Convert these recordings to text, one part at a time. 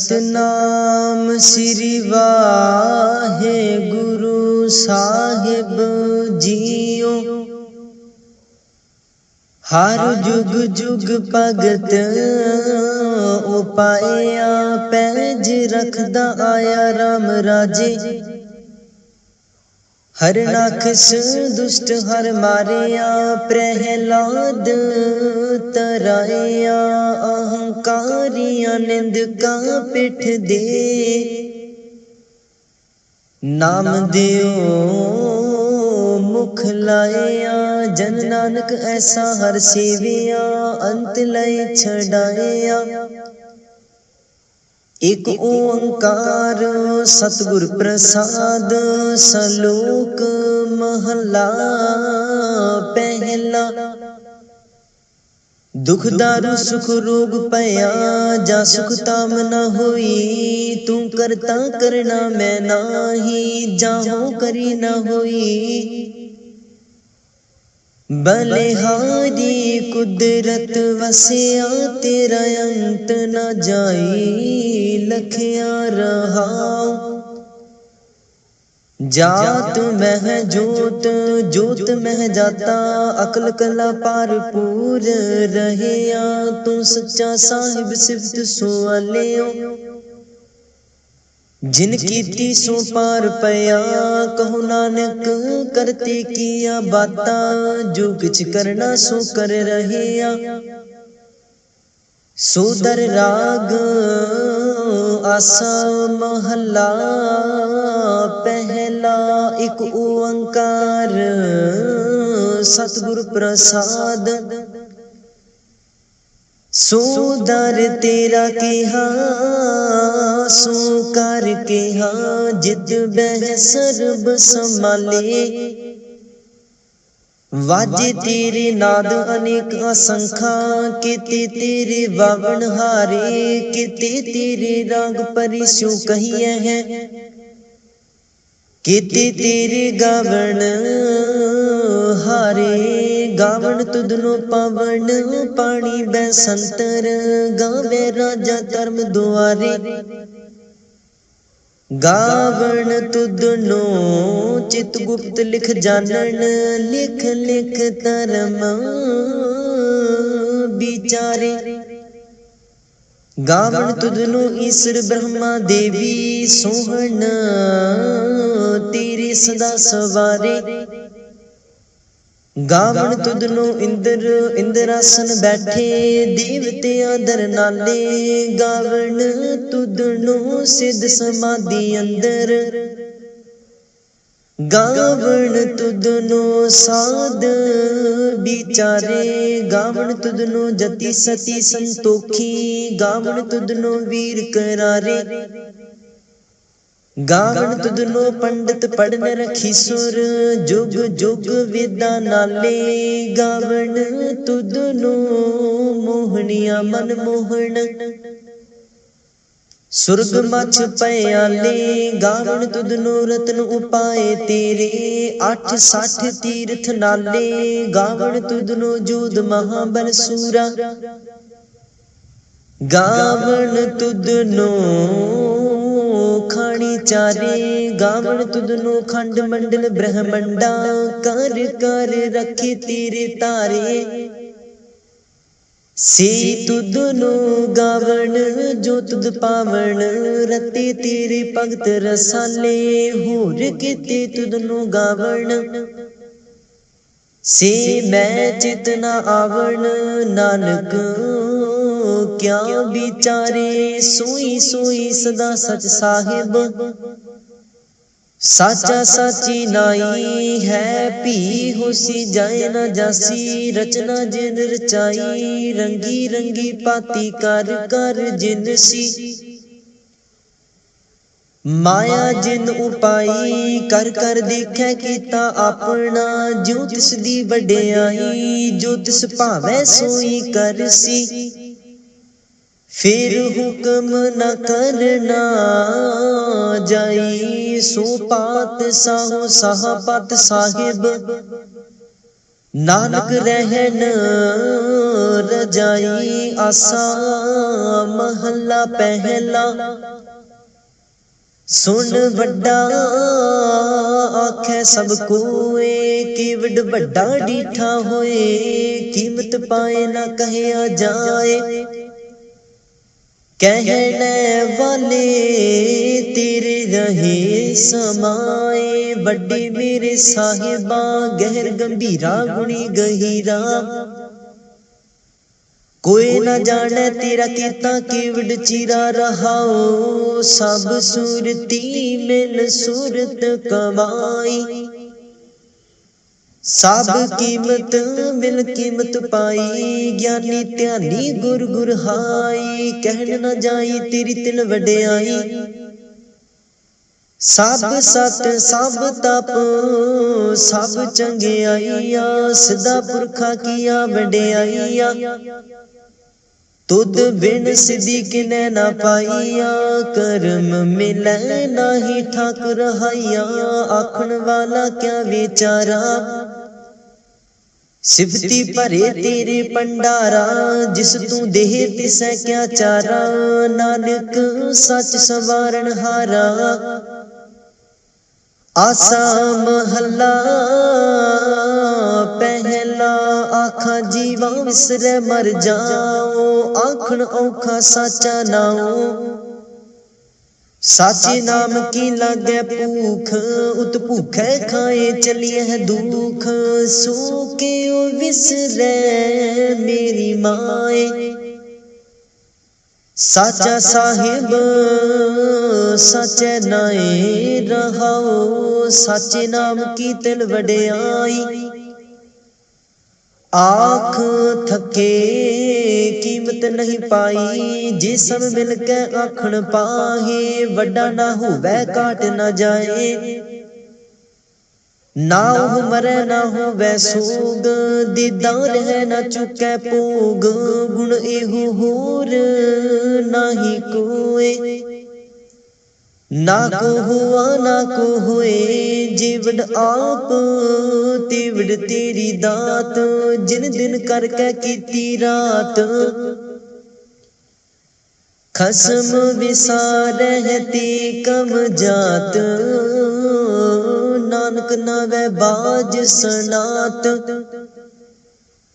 सतनाम श्री वाहे गुरु साहिब जियो। हर जुग जुग भगत उपाया पैज रखदा आया राम राजे। हर नाखस दुष्ट हर मारिया प्रहलाद तराया। अहंकारिया निंदका पिठ दे नाम दियो मुख लाया। जन नानक ऐसा हर सेविया अंत लय छड़ाया। एक ओंकार सतगुर प्रसाद सलोक महला पहला। दुख दारु सुख रोग पया जा सुख ताम न होई। तू करता करना मैं नाही जाहो करी न होई। बलिहारी कुदरत वसिया तेरा अंत न जाई। लखिया रहाओ जात मह जोत जोत मह जाता। अकल कला पार पूर रहया। तू सच्चा साहिब सिफत सुआलियो। जिन कीती सो पार पया कहो नानक करते किया बाता। जो किछ करना सो कर रहया। सोदर राग आसा महला पहला। एक ओंकार सतगुर प्रसाद सोदर तेरा केहा सो कर केहा। जित बह सर्ब संभाले वाजे तेरे नाद अनेक असंखा। केते तेरे वावन हारे केते तेरे राग परिसु कहिए हैं। केते तेरे गावण हारे गावण तुदनो पावन। पानी बैसंतर गावे राजा धर्म दुआरे। गावण तुदनो चित गुप्त लिख जानन। लिख लिख धर्म विचारे। गावण तुदनो ईश्वर ब्रह्मा देवी सोहन तेरे सदा सवारे। गावण तुदनो इंद्र इंद्रासन बैठे देवते आदर नाले। गावण तुदनो सिद्ध समाधि अंदर। गावण तुदनो साध विचारे। गावण तुदनो जति सती संतोखी। गावण तुदनो वीर करारे। गावण तुदनो पंडित पढ़न रखी सुर जुग जुग विदा नाले। गावण तुदनो मोहनिया मन मोहन सुर्ग मछ पयाले। गावण तुदनो रत्न उपाय तेरे 860 तीर्थ नाले। गावण तुदनो जोध महाबल सूरा। गावण तुदनो खानी चारे। गावण तुदनो खंड मंडल ब्रह्मंडा। कर कर रखे तेरे तारे। से तुदनो गावण जो तुद पावण। रते तेरे भगत रसाले होर केते तुदनो गावण। से मैं चितना आवण नानक क्या विचारे। सोई सोई सदा सच साहिब साचा साची नाई है। पी होसी जाए न जासी रचना जिन रचाई। रंगी रंगी पाती कर कर जिनसी। माया जिन उपाई कर कर देखे कीता अपना। जो तिस दी वड्याई जो तिस भावै सोई करसी। फिर हुक्म न करना जाई। सो पात साहो साहपत साहिब नानक रहन रजाई आसा महला पहला। सुन वड्डा आखे सब कोए कीवड वड्डा डीठा होए। कीमत पाए ना कहया जाए कहने वाले तेरे रहे समाए। वड्डे मेरे साहिबा गहर गंभीरा गुणी गहीरा। कोई न जाने तेरा कीता कीवड चीरा रहाओ। सब सूरती मिल सूरत कमाई। सब कीमत मिल कीमत पाई। ज्ञानी ध्यानी गुर गुर हाई। कहन न जाई तेरी तिल वड्याई। सब सत सब तप सब चंगियाइया। सदा पुरखा किया वड्याइया। तुद बिन सिद्धि किने ना पाइया। कर्म मिलै नाही ठाकुर हाइया। आखन वाला क्या विचारा सिफती भरे तेरे पंडारा। जिस तू देह तिसै क्या चारा। नानक सच सवारण हारा। आसा महला पहला। आखा जीवा विसरे मर जाओ। आखन औखा साचा नाओ। साचे नाम की लागे भूख। उत भूखे खाए चलिए दुख। सो के ओ विसरे मेरी माए। साचा साहिब साचे नाए रहाओ। साचे नाम की तिल वड्याई। आख थके कीमत नहीं पाई। जे सब मिलके आखन पाहे। वड्डा ना होवे काट न जाए। ना हो मरे ना होवे सोग। दीदार है ना चुके भोग। गुण एहो होर नाही कोए। ना को हुआ ना को होए। जीवड आप तीवड तेरी दात। जिन दिन करके कीती रात। खसम विसारे ते कम जात। नानक नावे बाज सनात।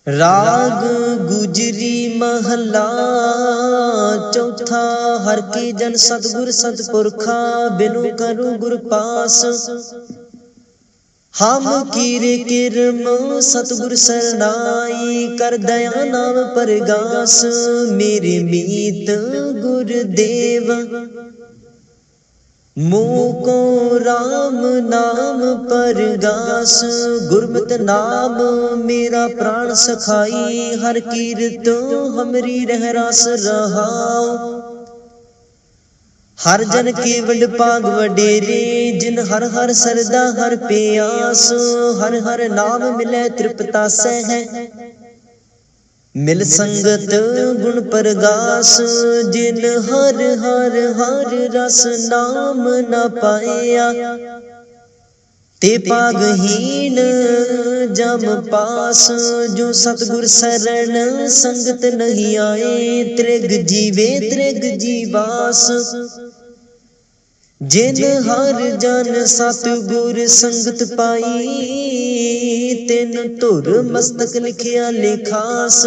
राग गुजरी महला चौथा। हर की जन सतगुर सतपुरखा। बिनु करू गुर पास। हम कीरे किरम सतगुर सरनाई। कर दया नाम परगास। मेरे मीत गुरुदेव मोको राम नाम परगास। गुरमत नाम मेरा प्राण सखाई। हर कीरत हमरी रह रास रहाओ। हर जन केवल पाग वडेरे। जिन हर हर सरदा हर प्यास। हर हर नाम मिले तृप्तासै है। मिल संगत गुण परगास। जिन हर हर हर रस नाम न पाया। ते पागहीन जम पास। जो सतगुर शरण संगत नहीं आए। त्रिग जीवे त्रिग जीवास। जिन हर जन सतगुर संगत पाई। तिन धुर मस्तक लिखिया लेखास।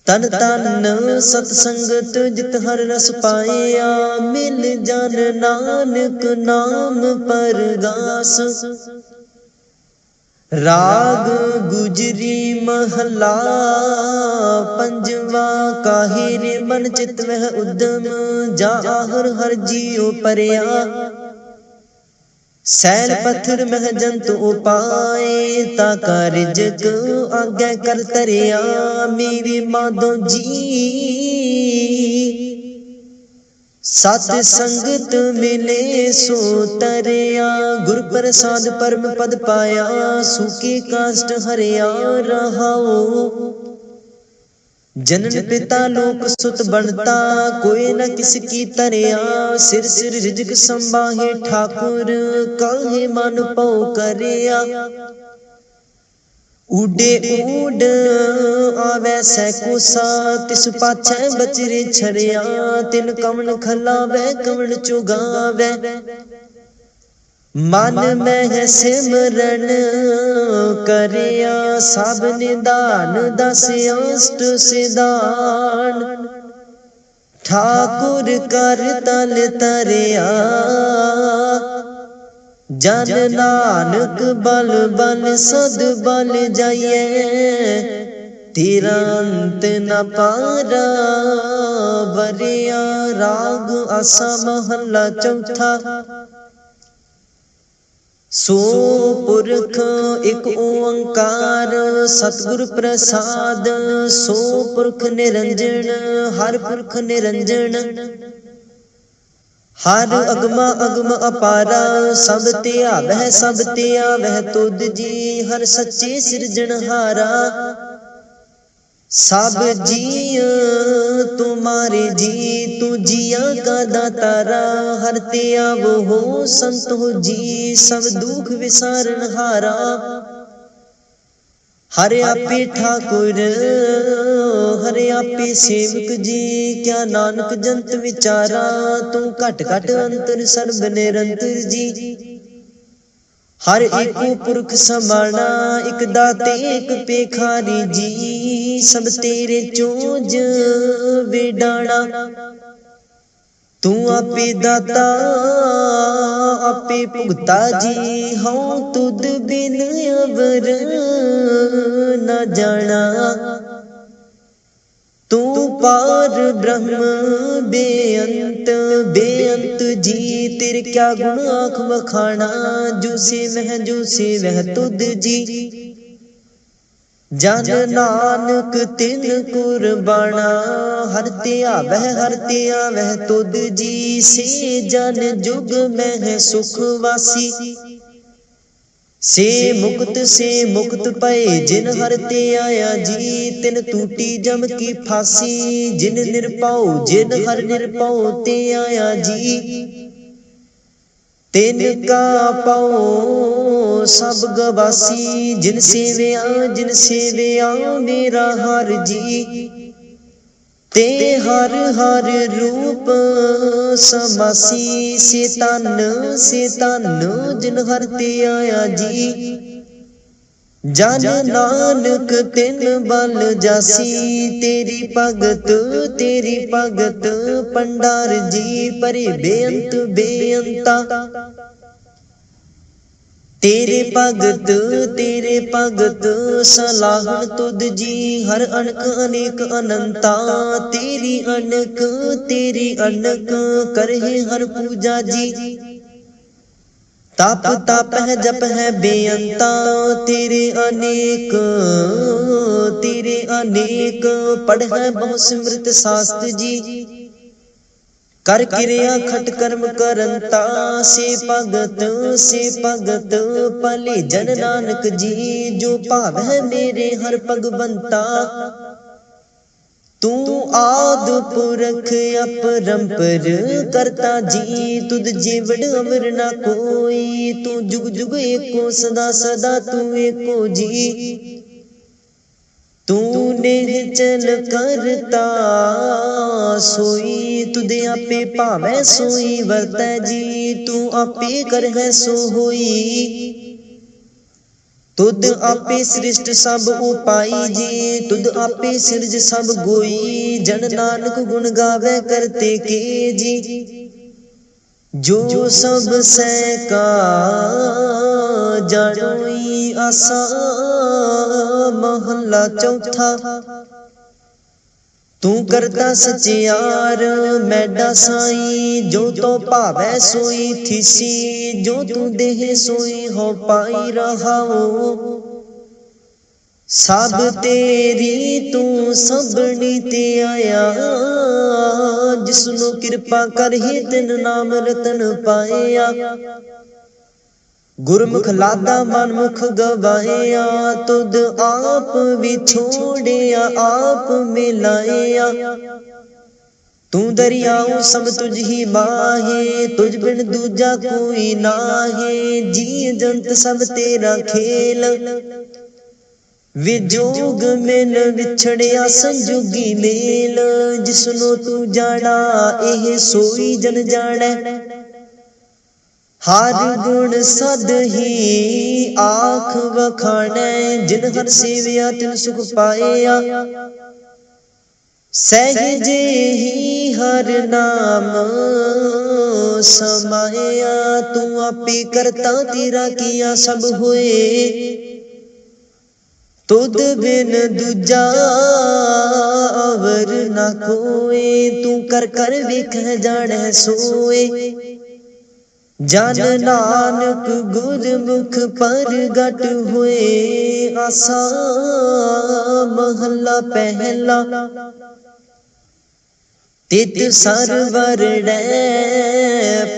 तन तन सतसंगत जित हर रस पाया। मिल जन नानक नाम परगास। राग गुजरी महला पंजवा। काहे रे मन चित वह उद्यम। जा हर हर जियो परया। सैल पत्थर मह जंत उपाए। ताका रिजक आगे कर तरया। मेरी माधो जी सत संगत मिले सो तरया। गुर प्रसाद परम पद पाया। सूखे काष्ट हरिया रहाओ। जनन पिता लोक सुत बनता। कोई न किसकी तरया। सिर सिर रिजक संबाहे ठाकुर। काहे मन पौ करया। उडे उड आवे सैकोसा, तिस पाछे बचरे छरिया, तिन कवन खलावे कवन चुगावे। मन में सिमरन करिया, सब निदान दस अष्ट सिधान। ठाकुर कर तल तरिया, जन नानक बल बल सद बल जाइए। तेरा अंत न पारा बरिया। राग आसा महला चौथा। सो पुरख एक ओंकार, सतगुर प्रसाद। सो पुरख निरंजन, हर पुरख निरंजन। हर अगमा अगम अपारा, सब ते आवह सब ते आवह तुध जी। हर सच्चे सिरजनहारा, सब जी तुम्हारे जी। तू जिया का दातारा, हर ते आवो हो संत हो जी। सब दुख विसारन हारा, हरे आपे ठाकुर हरे आपे सेवक जी। क्या नानक जंत विचारा, तू घट घट अंतर सर्ब निरंतर जी। हर एको पुरख समाना, एक दाते एक पेखारी जी। सब तेरे चोज विडाणा, तू आपे दाता आपे भुगता जी। हूँ तुद बिन अवर न जाना, तू पार ब्रह्म बेअंत बेअंत जी। तेरे क्या गुण आँख बखाना, जो से वह जो से वह तुद जी। जन नानक तिन कुर्बाना, हर ते आवह तुद जी। से जन जुग में सुख वासी, से मुक्त पए जिन हर ते आया जी। तिन टूटी जम की फांसी, जिन निरपाओ जिन हर निरपाओ ते आया जी। तिन का पाओ सब गवासी, जिन सेविया मेरा हर जी। ते हर हर रूप समासी, से तन जिन हर ते आया जी। जन नानक तिन बल जासी, तेरी भगत पंडार जी। परे बेअंत बेअंता, तेरे भगत सलाहन तुद जी। हर अनक अनेक अनंता, तेरी अनक करहे हर पूजा जी। तप है जप है बेअंता, तेरे अनेक पढ़ है बहु सिमृत शास्त्र जी। कर क्रिया खट कर्म करंता, से भगत पले जन नानक जी। जो भाव है मेरे हर भगवंता, तू आद पुरख अपरंपर करता जी। तुद जीवड़ अमर ना कोई, तू जुग जुग एको सदा सदा तू एको जी। तूने चल करता सोई, तुदे आपे भावै सोई वर्तै जी। तू आपे कर है सो होई, तुद आपे सृष्ट सब उपाई जी। तुद आपे सिरज सब गोई, जन नानक गुण गावे करते के जी। जो सब सै का जानोई, आसा महला चौथा। तू करता सचियार मैडा साई, जो तो भावै सोई थिसी। जो तू देह सोई हो पाई रहाओ, सब तेरी तू सबनी ते आया। जिसनु कृपा कर ही तिन नाम रतन पाया। गुरमुख लादा मनमुख गवाया, तुद आप विछोड़िया आप मिलाया। तू दरियाओ सब तुझ ही माहे, तुझ बिन दूजा कोई नाहे। जी जंत सब तेरा खेल, विजोग मिल विछड़िया संजोगी मेल, जिसनो तू जाना एह सोई जन जाने। हर गुण सद ही आख वखाने, जिन हर सेविया तिन सुख पाया। सहजे ही हर नाम समाया, तू आपे करता तेरा किया सब होए। तुद बिन दूजा अवर न कोए, तू कर कर वेख जाने सोए। जन नानक गुरमुख परगट हुए, आसा महला पहला। तित सरवर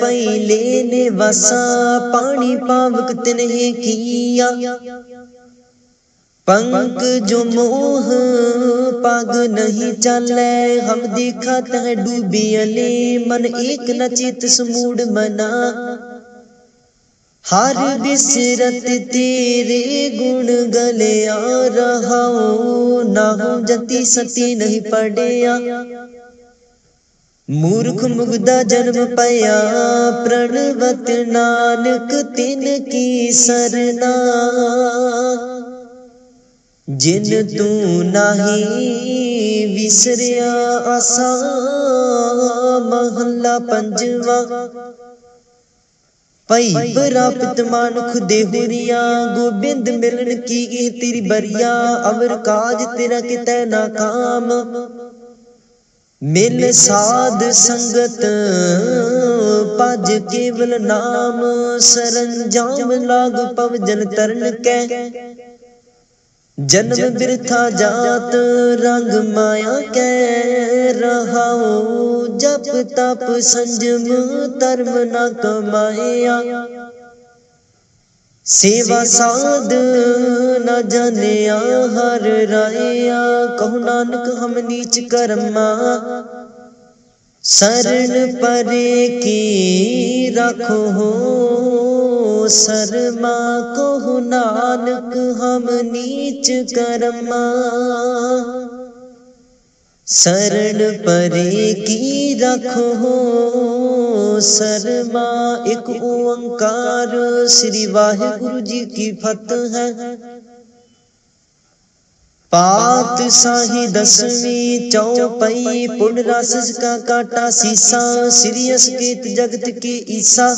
पहले ने वसा, पानी पावक तिन्हे किया। पंक जो मोह पग नहीं चले, हम देखा तह डूबियले। मन एक न चित समूड मना, हर बिसरत तेरे गुण गले आ रहा। ना हो जति सती नहीं पड़िया, मूर्ख मुग्धा जन्म पाया। प्रणवत नानक तिन की सरना, जिन तू नाही विसरिया। आसा महला पंजवा। पई प्राप्त मानुख देहुरिया, गोबिंद मिलन की तेरी बरिया। अवर काज तेरा कितै ना काम, मिल साध संगत भज केवल नाम। सरंजाम लाग पव जन तरन कै, जन्म बिरथा जात रंग माया कै रहाओ। जप तप संजम धर्म न कमाया, सेवा साध न जानिया हर राया। कहु नानक हम नीच कर्मा, शरण परे की रखो हो शर्मा। कहु नानक हम नीच कर्मा, शरण परे की रखो हो शर्मा। एक ओंकार श्री वाहिगुरु जी की फतह है। पात शाही दसवीं चौपाई, पुण्य राशि का काटा सीसा। श्री असकेत जगत के ईसा,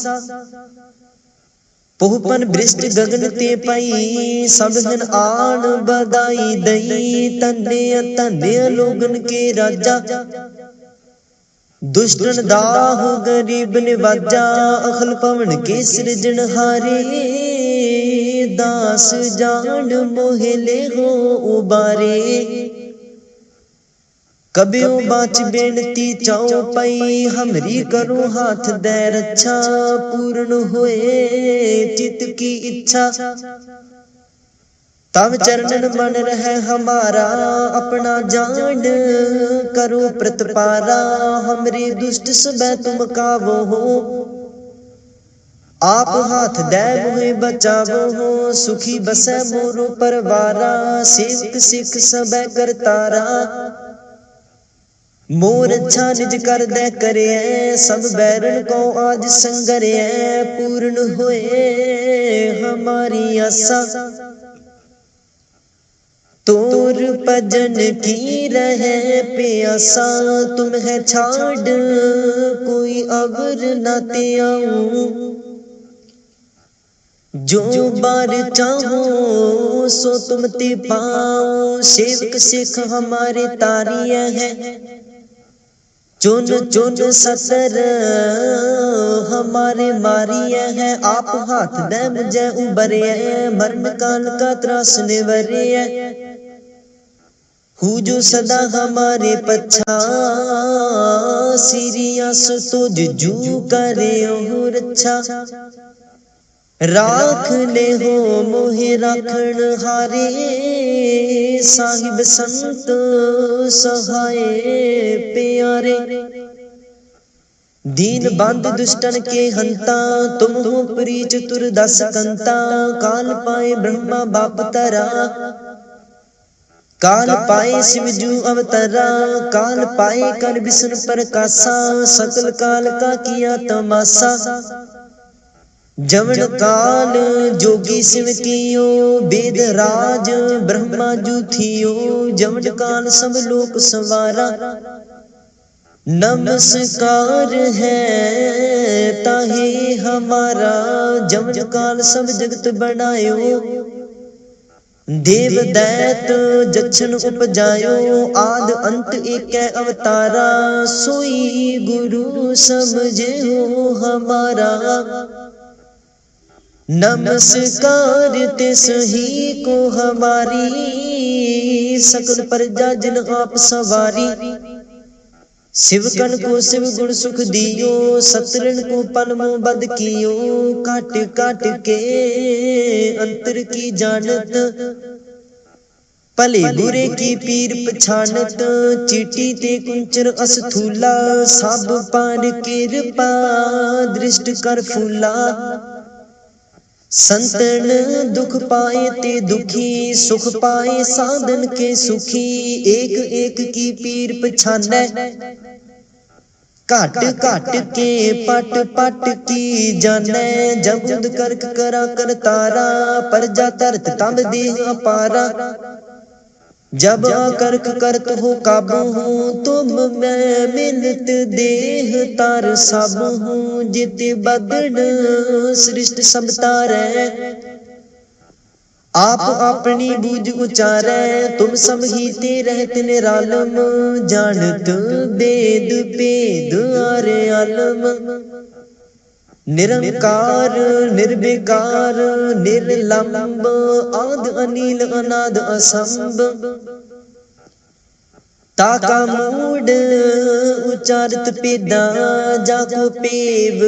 पोहपन बृष्ट गगन ते पाई। सब जन आन बधाई दई, तन्ने तन्ने लोगन के राजा। दुष्टन दाह गरीब निवाजा, अखल पवन के सृजनहारे। दास जान मोहले हो उबारे, कबियो बाच बेनती चौपाई। हमरी करो हाथ दे रक्षा, पूर्ण होए चित की इच्छा। तब चरणन मन रहे हमारा, अपना जान करो प्रतिपारा। हमरे दुष्ट सब तुम कावो हो, आप हाथ दे मुहे बचावो हो। सुखी बसै मोरो परवारा, सेवक सिख सब करतारा। मोर अच्छा निज कर दे करे, सब बैरन को आज संगरे। पूर्ण होए हमारी आशा, तोर भजन की रहे प्यासा। तुम है छाड़ कोई अवर न ते आऊं, जो बार चाहो सो तुम ते पाओ। सेवक सिख हमारे तारिया है, चुन चुन सतर हमारे मारिया है। आप हाथ दे मुझे उबरे, मरण काल का त्रास निवरे। हूँ जो सदा हमारे पछा, सीरियस तो जू करे हो रक्षा। राख ले हो मोहे राखण हारे, साहिब संत सहाय प्यारे। दीन बंद दुष्टन के हंता, तुम हो प्री चतुर दस कंता। काल पाए ब्रह्मा बाप तरा, काल पाए शिवजू अवतरा, काल पाए कर विष्णु प्रकाशा, सकल काल का किया तमाशा। जवन काल जोगी शिव कियो, वेद राज ब्रह्मा जू थियो, जवन काल सब लोक संवारा। नमस्कार है ताहे हमारा, जवन काल सब जगत बनायो। देव दैत जछन उपजायो, आद अंत एक अवतारा, सोई गुरु समझे हो हमारा। नमस्कार तिस ही को हमारी, सकल प्रजा जिन आप सवारी। शिवकन को शिव गुण सुख दियो, सतरन को पलमो बद कियो, काट काट के अंतर की जानत, भले बुरे की पीर पछानत। चीटी ते कुंचर अस्थूला, सब पार कृपा दृष्ट कर फूला। संतन दुख पाए ते दुखी, सुख पाए साधन के सुखी, एक एक की पीर पछानै। घाट घाट के पट पट की जानै, जब उद करक करा कर तारा, प्रजा तरत तब देह अपारा। जब करक करत हो काबू हूँ, तुम मैं मिलत देह तार सब हूँ। जित बदन सृष्ट सब तारै, आप अपनी बूझ उचारै। तुम सब ही ते रहत निरालम, जानत वेद भेद आरे आलम। निरंकार निर्विकार निर्लंब, आद अनिल अनाद असंभ। ताका मूड उचारत पेदा, जाको पेव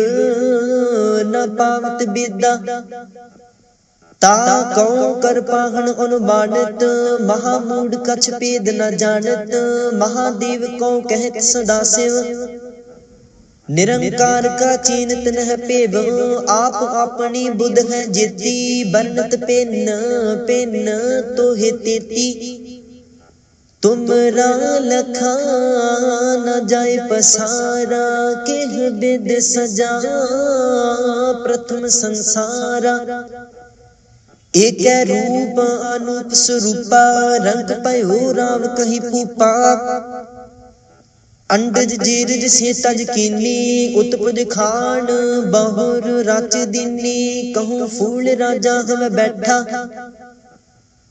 न पावत बेदा। ताकौ कर पाहन अनुमानत, महामूड कछ पेद न जानत। महादेव को कहत सदाशिव, निरंकार का चीनत नह पेव। आप अपनी बुध है जेती, बरनत पेन पेन तो है तेती। तुमरा लखा न जाय पसारा, केह वेद सजा प्रथम संसारा। एक रूप अनूप स्वरूपा, रंग पयो राम कही पूपा। अंडज जीरज से तज कीनी, उत्पज खान बहुर राच दीनी। कहूँ फूल राजा हम बैठा,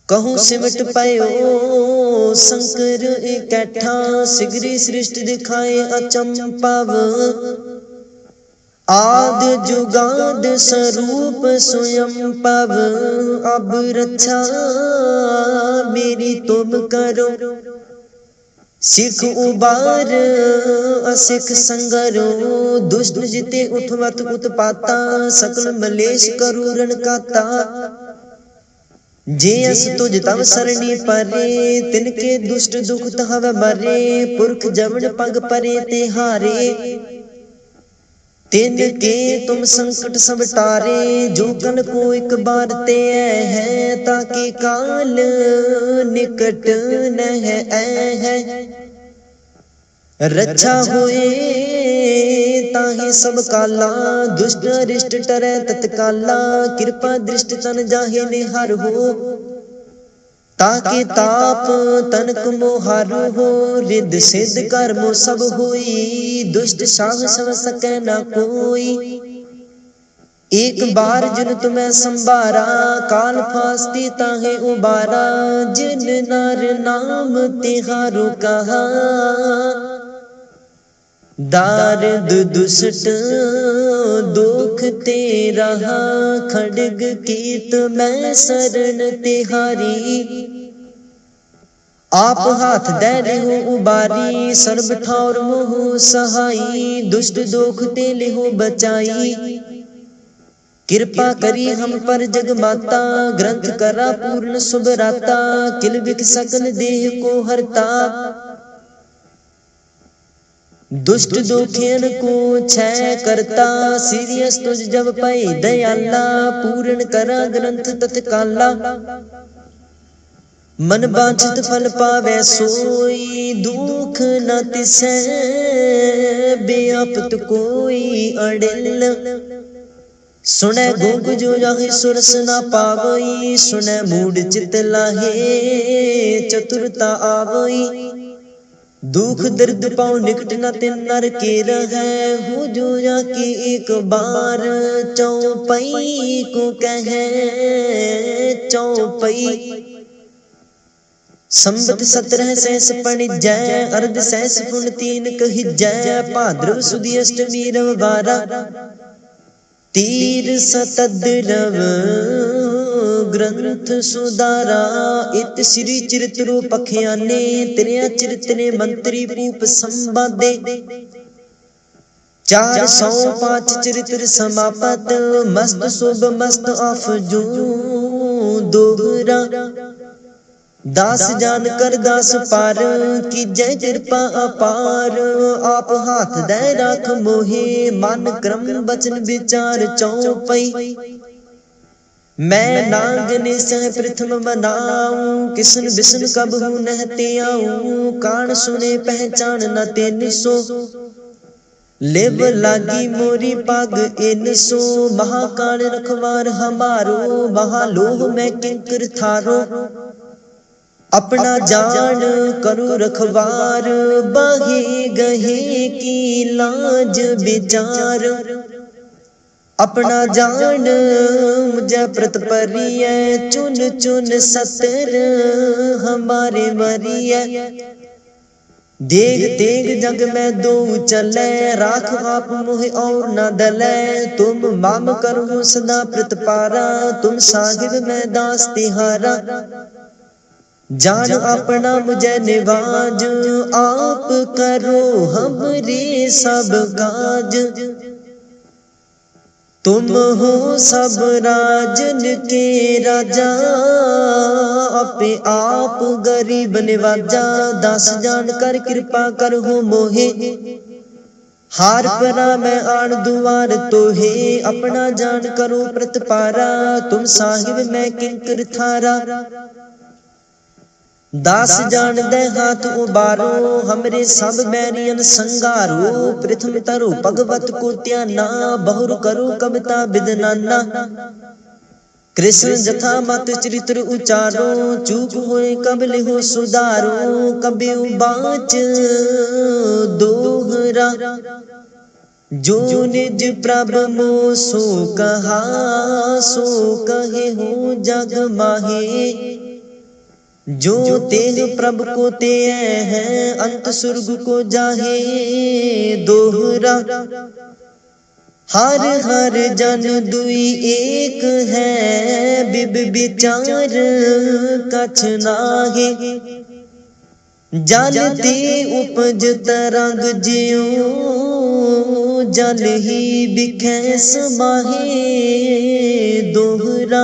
कहूँ सिमट पयो शंकर इकट्ठा। सिगरी सृष्टि दिखाए अचंपव, आद जुगाद स्वरूप स्वयं पव। अब रक्षा मेरी तुम करो, सिख उबार असिख संगरो। दुष्ट जिते उठवत उत्पाता, सकल मलेश करूरन काता। जे अस तुझ तव सरणी परे, तिनके दुष्ट दुख तहव मरे। पुरख जमन पग परे ते हारे, तिनके तुम संकट सब टारे। जो कल को एक बार ते है, ताकि काल निकट न है। रक्षा होए ताहि सब काला, दुष्ट अरिष्ट टरै तत्काला। कृपा दृष्ट तन जाहे निहार हो, ताकि ताप तनक मोहार हो। रिद्ध सिद्ध कर्म सब होई, दुष्ट साह सव सकै न कोई। एक बार जिन तुम्हें संभारा, काल फास्ती ताहे उबारा। जिन नार नाम तिहारो कहा, दारद दुष्ट दुख तेरा। खड्ग कीत मैं शरण तिहारी, आप हाथ दे लेहो उबारी। सर्ब ठौर मोह सहाई, दुष्ट दोख ते लेहो बचाई। कृपा करी हम पर जग माता, ग्रंथ करा पूर्ण शुभ राता। किल बिख सकल देह को हरता, दुष्ट दोखेन को क्षय करता। सीरियस तुझ जब पाई दयाला, पूर्ण करा ग्रंथ तत्काला। मन बांछित फल पावे सोई, दुख न तिसै बेअपत कोई अड़िल। सुनै गूंग जो जाहि सुरस न पावई, सुनै मूड चित लाहे चतुरता आवई। दुख दर्द पाओ निकट न तिन नर के रहै, हो जो जाके एक बार चौपई को कहे चौपई। संबत 17 सहस पणिजै, अर्ध सहस पुन 3 कहिजै। भाद्रव सुदी अष्टमी रविवारा, तीर सतद्रव ग्रंथ सुधारा। इत श्री चरित्र पखियाने, त्रिया चरित्र मंत्री भूप संवादे। 405 चरित्र समापत, मस्त शुभ मस्त अफजू दोहरा। दास जान कर दास पार, की जय कृपा अपार। आप हाथ दे राख मोहे, मन क्रम वचन विचार चौपई। मैं नाग ने सह प्रथम बनाऊं, किसन बिसन कब हूँ नहते आऊं। कान सुने पहचान न तेन सो, लेव लागी मोरी पाग इन सो। महाकाल रखवार हमारो, महालोह में किंकर थारो। अपना जान करो रखवार, बाहे गहे की लाज विचार। अपना जान मुझे प्रत परिय, चुन चुन सतर हमारे मरिय। देग तेग जग में दो चले, राख आप मोह और न दले। तुम माम करो सदा प्रतिपारा, तुम साहिब में दास तिहारा। जान अपना मुझे निवाज, आप करो हमरे सब काज। तुम हो सब राजन के राजा, अपे आप गरीब निवाजा। दास जान कर कृपा कर हो मोहे, हार परा मैं आन दुआर तोहे। अपना जान करो प्रतिपारा, तुम साहिब मैं किंकर थारा। दास जान दे हाथ उबारो, हमरे सब बैरियन संगारो। प्रथम तरो भगवत को त्याना, बहुर करो कविता विदनाना। कृष्ण जथा मत चरित्र उचारो, चूक होए कब लिहो सुधारो। कभी बाच दोहरा, जो निज प्रभ मो सो कहा। सो कहे हो जग माहे, जो तेग प्रभ को ते है। अंत स्वर्ग को जाहे दोहरा। हर हर जन दुई एक है, बिब विचार कछ नाहे। जल ते उपज तरंग जियो, जल ही बिखे समाहे दोहरा।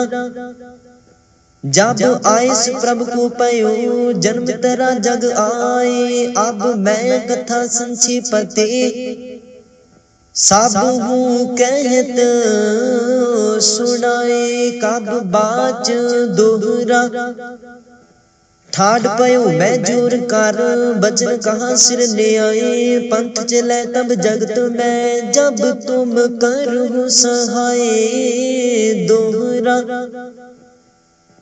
जब आयस प्रभु को पयो, जन्म तेरा जग आए। अब मैं कथा संक्षिपते, सब हूँ कहत सुनाए। कब बाच दोहरा, ठाड पयो मैं जोर कर। बचन कहाँ सिर ले आए, पंथ चले तब जगत में। जब तुम करो सहाय दोहरा।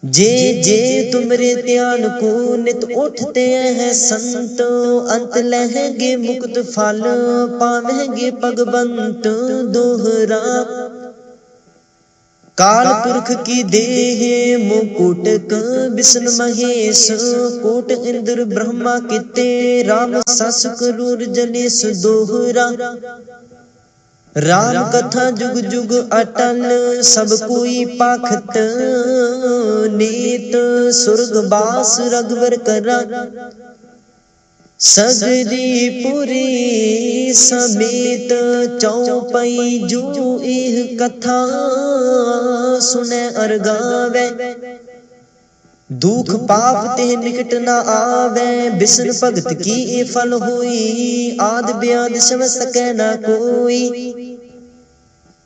जे जे तुमरे ध्यान को नित उठते हैं संत। अंत लहेंगे मुक्त फल, पावेंगे भगवंत दोहरा। काल पुरख की देह मुकुट, विष्णु महेश कोट। इंद्र ब्रह्मा किते, राम सस क्रूर जनेश दोहरा। राम कथा जुग जुग अटल, सब कोई पाखत नीत। स्वर्गवास रघुवर करा, सगरी पुरी समेत। चौपई जो एह कथा, सुने अर गावे। दुख पाप ते निकट न आवे, विष्णु भगत की ए फल होई। आद ब्याद सम सकै न कोई,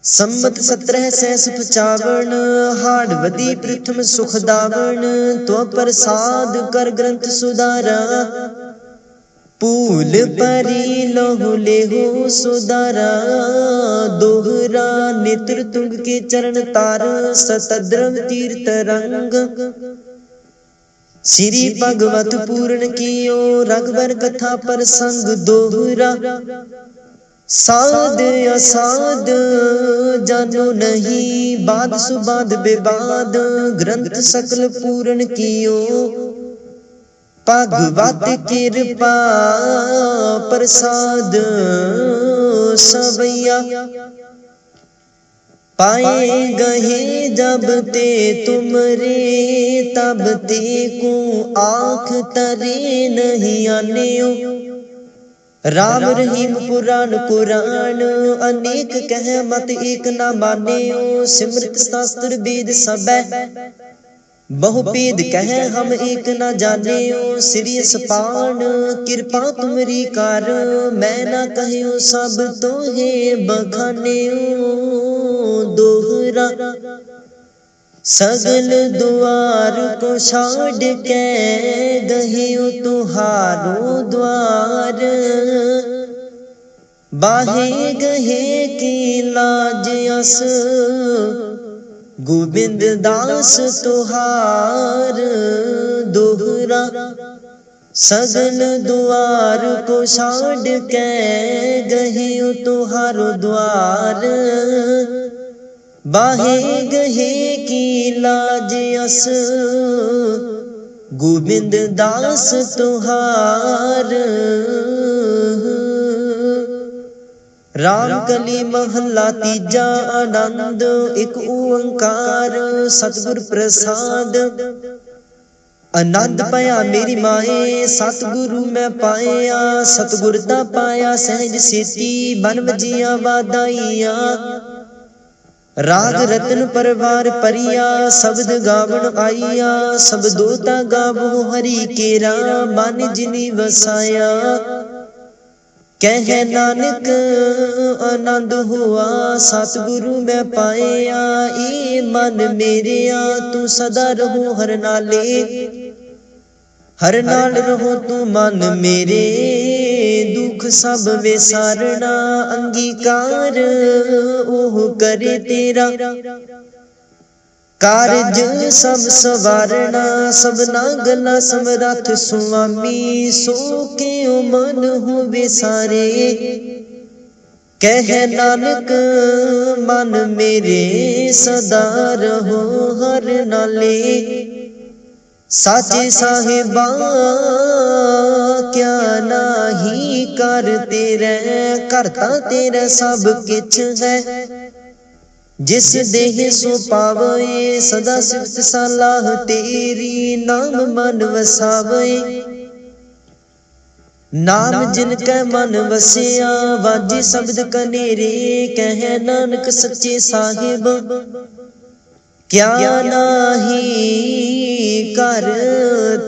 संमत 1755 हाड़ वदी प्रथम सुख दावण तो प्रसाद कर ग्रंथ सुधारा पूल परी लहु लेहु सुधारा दोहरा नेत्र तुंग के चरण तार सतद्रव तीर्थ रंग श्री भगवत पूर्ण कियो रघुवर कथा प्रसंग दोहरा साध असाध जानो नहीं बाद सुबाद बेबाद ग्रंथ सकल पूर्ण कियो भगवत कृपा प्रसाद सवैया पाए गहे जब ते तुमरे तब ते को आँख तरे नहीं आनेओ राम रहीम पुराण कुरान अनेक कह मत एक न मानेओ सिमृत शास्त्र वेद सबै बहुपेद कह हम एक न जानेओ श्री सपान कृपा तुमरी कार मैं न कहो सब तो है बखानेओ दोहरा सगल द्वार को छाड़ के गहियो तुहारो द्वार बाहे गहे की लाज अस गोविंद दास तुहार दोहरा सगल द्वार को छाड़ के गहियो तुहारो द्वार बाहे गहे की लाज अस गोविंद दास तुहार राम कली महला तीजा आनंद एक ओंकार सतगुर प्रसाद आनंद पाया मेरी माए सतगुरु मैं पाया सतगुरता पाया सहज सेती बन बजिया वादाइया राग रतन परवार परिया शब्द गावन आइया शब्दोता गावो हरि केरा मन जिनी वसाया कह नानक आनंद हुआ सतगुरु मैं पाया ए मन मेरे तू सदा रहो हर नाले हर नाल रहो तू मन मेरे दुख सब विसारना अंगीकार ओह करे तेरा कारज सब सवारना सबना गला समरथ स्वामी सो के मन हो विसारे कह नानक मन मेरे सदा रहो हर नाले साचे साहिबा क्या नाही कर तेरे करता तेरा सब किछ है जिस देह सो पावे सदा सिफत सलाह तेरी नाम मन वसावे नाम जिनका मन वसिया वाजे शब्द कनेरे कह नानक सच्चे साहिब क्या नाही कर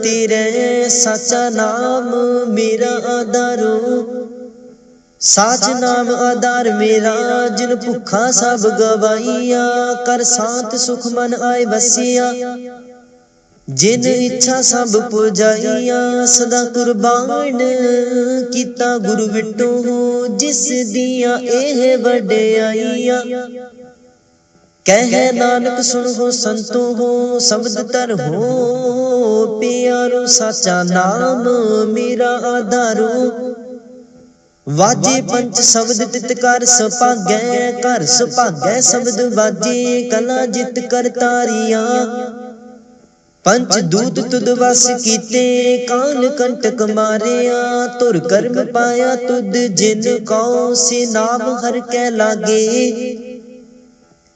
तेरे सच्चा नाम मेरा आधारो साच नाम आधार मेरा जिन भुखा सब गवाइया कर शांत सुख मन आए बसिया जिन इच्छा सब पुजाइया सदा कुर्बान किता गुरु विटो जिस दिया एह वड्याइया कह नानक सुन हो संतो हो शब्द तर हो प्यारो साचा नाम मेरा आधारो वाजे पंच शब्द तित कर सभागै घर सभागै शब्द वाजे कला जित कर तारिया पंच दूत तुद वस कीते काल कंटक मारिया तुर कर्म पाया तुद जिन कौ से नाम हर कै लागे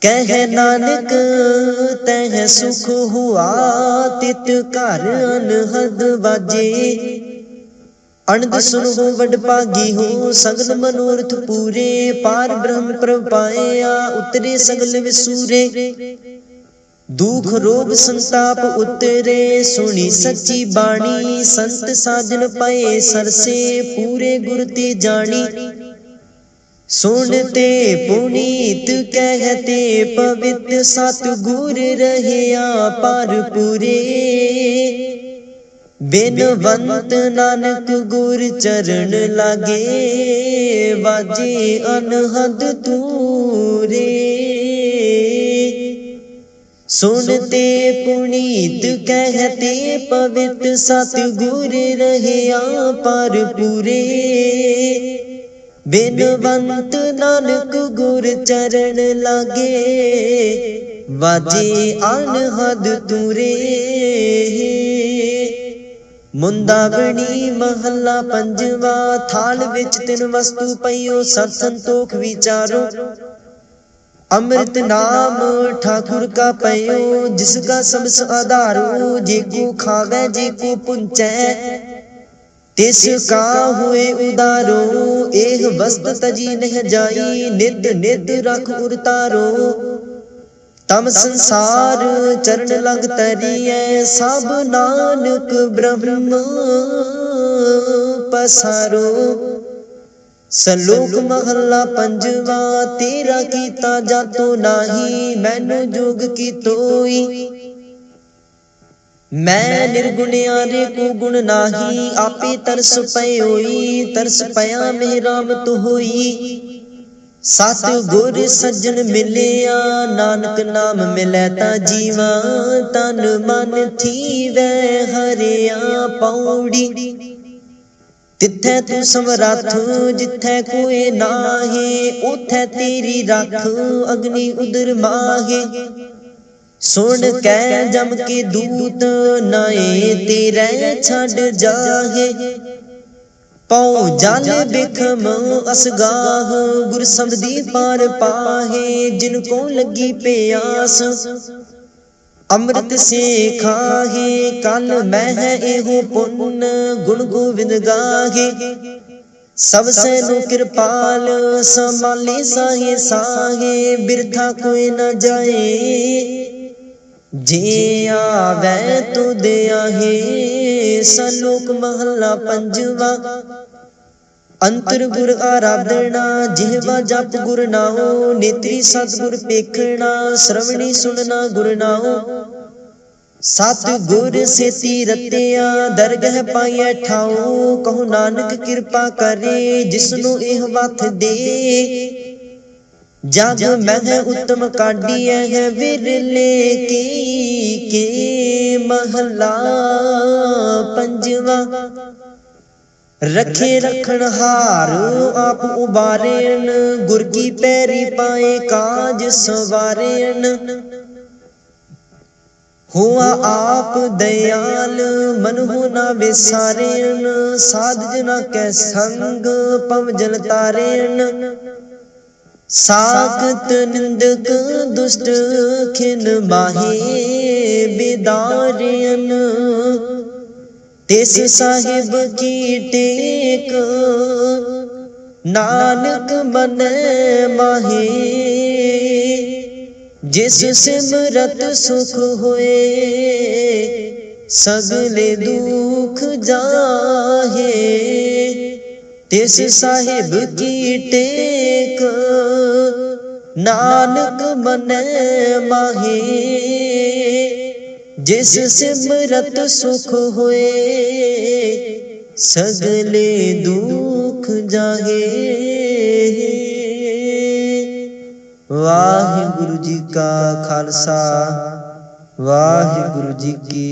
कह नानक तह सुख हुआ तित घर अनहद बाजे अनद सुन हो वड भागी हो सगल मनोरथ पूरे पार ब्रह्म प्रभ पाया उतरे सगल विसूरे दुख रोग संताप उतरे सुनी सच्ची बाणी संत साजन पाए सरसे पूरे गुर ते जानी सुनते पुनीत कहते पवित्र सतगुर रहया पर पूरे। बिनवंत नानक गुर चरण लागे बाजे अनहद तूरे। सुनते पुनीत कहते पवित्र सतगुर रहया पर पूरे। बिनवंत नानक गुर चरण लागे बाजे अनहद तूरे। मुंदावणी महला पंजवा। थाल विच तिन वस्तु पईओ सत संतोख विचारो। अमृत नाम ठाकुर का पयो जिसका सबस आधारो। जेको खावे जेको पुंचै तिसका हुए उदारो। एह वस्त तजी नह जाई नित नित रख उरतारो। तम संसार चरण लग तरिए सब नानक ब्रह्म पसारो। सलोक महला पंजवा। तेरा कीता जातो नाही मैनू जोग की तोई। मैं निर्गुणियारे को गुण नाही आपे तरस पय होई। तरस पया में राम तो होई। सत गुर सज्जन मिलिया नानक नाम मिलै ता जीवा। तन मन थीवै हरिया पौड़ी। तिथै तू समरथ जिथै कोई नाहे। उथै तेरी रख अग्नि उदर माहे। सुन कै जम के दूत नाए तेरे छड़ जाहे। पौ जल बिखम असगाह गुर समझी पार पाहे। जिनको लगी प्यास अमृत से खाहे। कल मह एहो पुन गुण गोविंद गाहे। सब सैनो कृपाल संभाले साहे साहे। बिरथा कोई न जाए जे आवे तो दे आहे। सलोक महला पंजवा। अंतर गुर आराधना जिहवा जप गुर नाओ। नेत्री सतगुर पेखना श्रवणी सुनना गुर नाओ। सतगुर सेती रतिया दरगह पाइए ठाओ। कहो नानक कृपा करे जिसनु एह वथ दे। जग मह उत्तम काढ़िए है विरले के महला पंजवा। रखे रखन हार आप उबारेन गुर की पैरी पाए काज सवारेन। हुआ आप दयाल मन हो ना विसारेन। साध जना कै संग पव जल तारेन। साखत निंदक दुष्ट खिन माहे बिदारेन। तिस साहिब की टेक नानक मन माहे। जिस सिमरत सुख होए सगले दुख जाहे। तिस साहिब की टेक नानक मन माहे। जिस सिमरत सुख होए सगले दुख जाहे। वाहिगुरु जी का खालसा वाहिगुरु जी की